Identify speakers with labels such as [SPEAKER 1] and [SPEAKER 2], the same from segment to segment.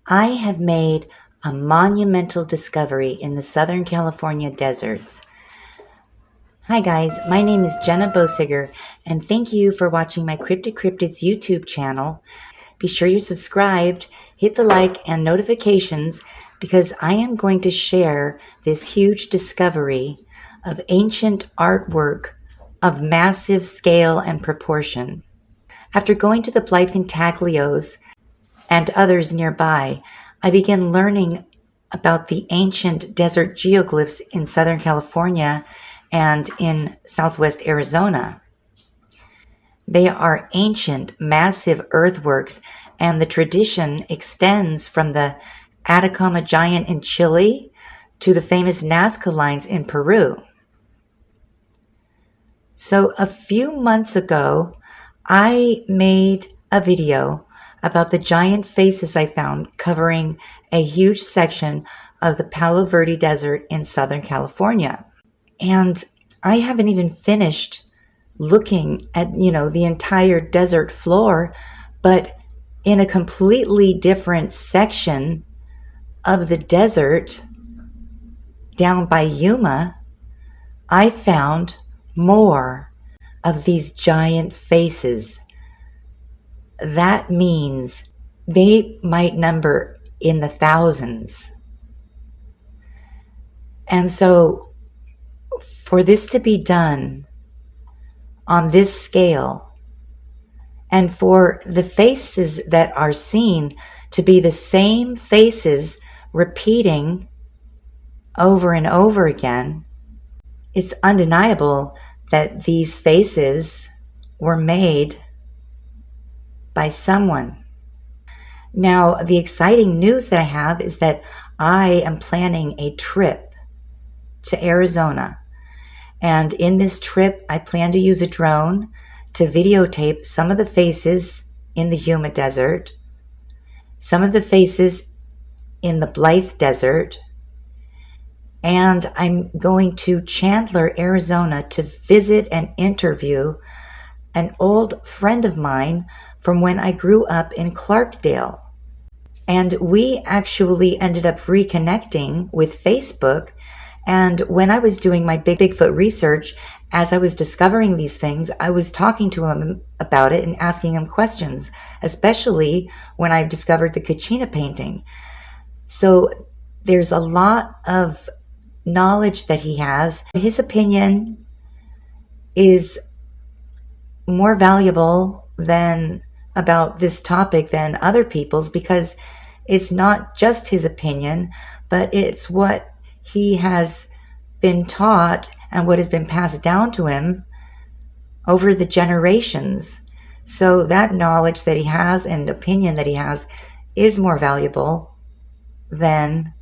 [SPEAKER 1] I have made a monumental discovery in the Southern California deserts. Hi guys, my name is Jenna Bosiger, and thank you for watching my Cryptic Cryptids YouTube channel. Be sure you're subscribed, hit the like and notifications, because I am going to share this huge discovery of ancient artwork of massive scale and proportion. After going to the Blythe Intaglios and others nearby, I began learning about the ancient desert geoglyphs in Southern California and in Southwest Arizona. They are ancient, massive earthworks, and the tradition extends from the Atacama Giant in Chile to the famous Nazca lines in Peru. So a few months ago, I made a video about the giant faces I found covering a huge section of the Palo Verde Desert in Southern California. And I haven't even finished looking at, the entire desert floor, but in a completely different section of the desert down by Yuma, I found more of these giant faces. That means they might number in the thousands. And so for this to be done on this scale, and for the faces that are seen to be the same faces repeating over and over again, it's undeniable that these faces were made by someone. Now, the exciting news that I have is that I am planning a trip to Arizona. And in this trip, I plan to use a drone to videotape some of the faces in the Yuma Desert, some of the faces in the Blythe Desert, and I'm going to Chandler, Arizona to visit and interview an old friend of mine from when I grew up in Clarkdale. And we actually ended up reconnecting with Facebook. And when I was doing my Bigfoot research, as I was discovering these things, I was talking to him about it and asking him questions, especially when I discovered the Kachina painting. So there's a lot of knowledge that he has. His opinion is more valuable than about this topic than other people's, because it's not just his opinion, but it's what he has been taught and what has been passed down to him over the generations. So that knowledge that he has and opinion that he has is more valuable than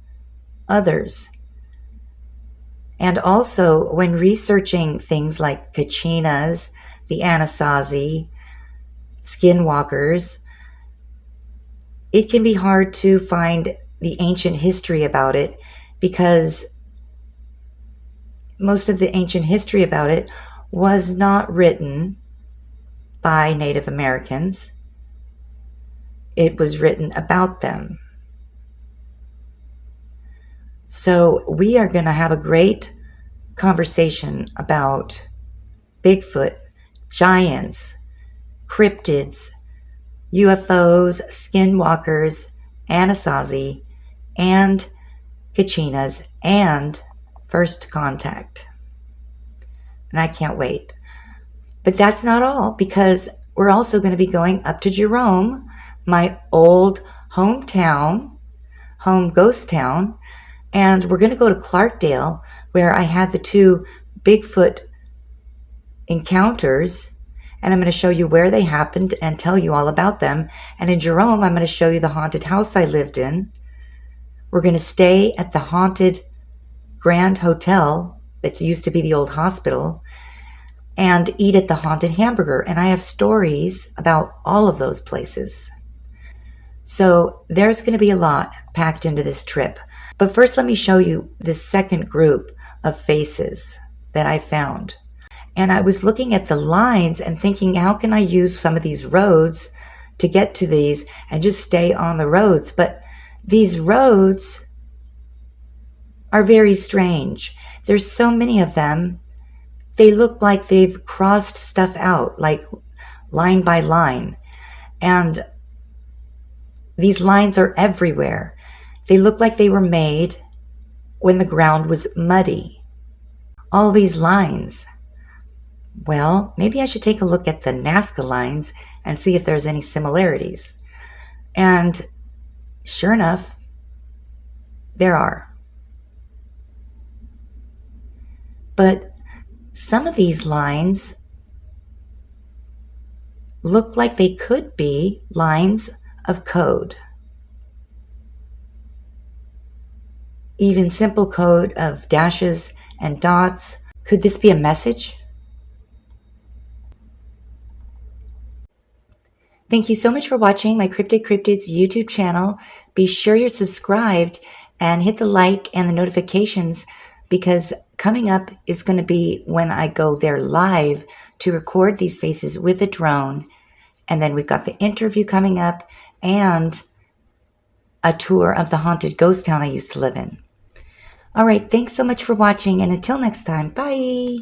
[SPEAKER 1] others. And also, when researching things like Kachinas, the Anasazi, skinwalkers, it can be hard to find the ancient history about it, because most of the ancient history about it was not written by Native Americans. It was written about them. So we are going to have a great conversation about Bigfoot, giants, cryptids, UFOs, skinwalkers, Anasazi, and Kachinas, and first contact. And I can't wait. But that's not all, because we're also going to be going up to Jerome, my old hometown, home ghost town, and we're going to go to Clarkdale, where I had the two Bigfoot encounters, and I'm going to show you where they happened and tell you all about them. And in Jerome, I'm going to show you the haunted house I lived in. We're going to stay at the haunted Grand Hotel that used to be the old hospital, and eat at the haunted hamburger. And I have stories about all of those places. So there's going to be a lot packed into this trip. But first, let me show you this second group of faces that I found. And I was looking at the lines and thinking, how can I use some of these roads to get to these and just stay on the roads? But These roads are very strange. There's so many of them. They look like they've crossed stuff out, like line by line. And these lines are everywhere. They look like they were made when the ground was muddy. All these lines. Well, maybe I should take a look at the Nazca lines and see if there's any similarities. And sure enough, there are. But some of these lines look like they could be lines of code. Even simple code of dashes and dots. Could this be a message? Thank you so much for watching my Cryptid Cryptids YouTube channel. Be sure you're subscribed and hit the like and the notifications, because coming up is going to be when I go there live to record these faces with a drone. And then we've got the interview coming up and a tour of the haunted ghost town I used to live in. All right, thanks so much for watching, and until next time, bye.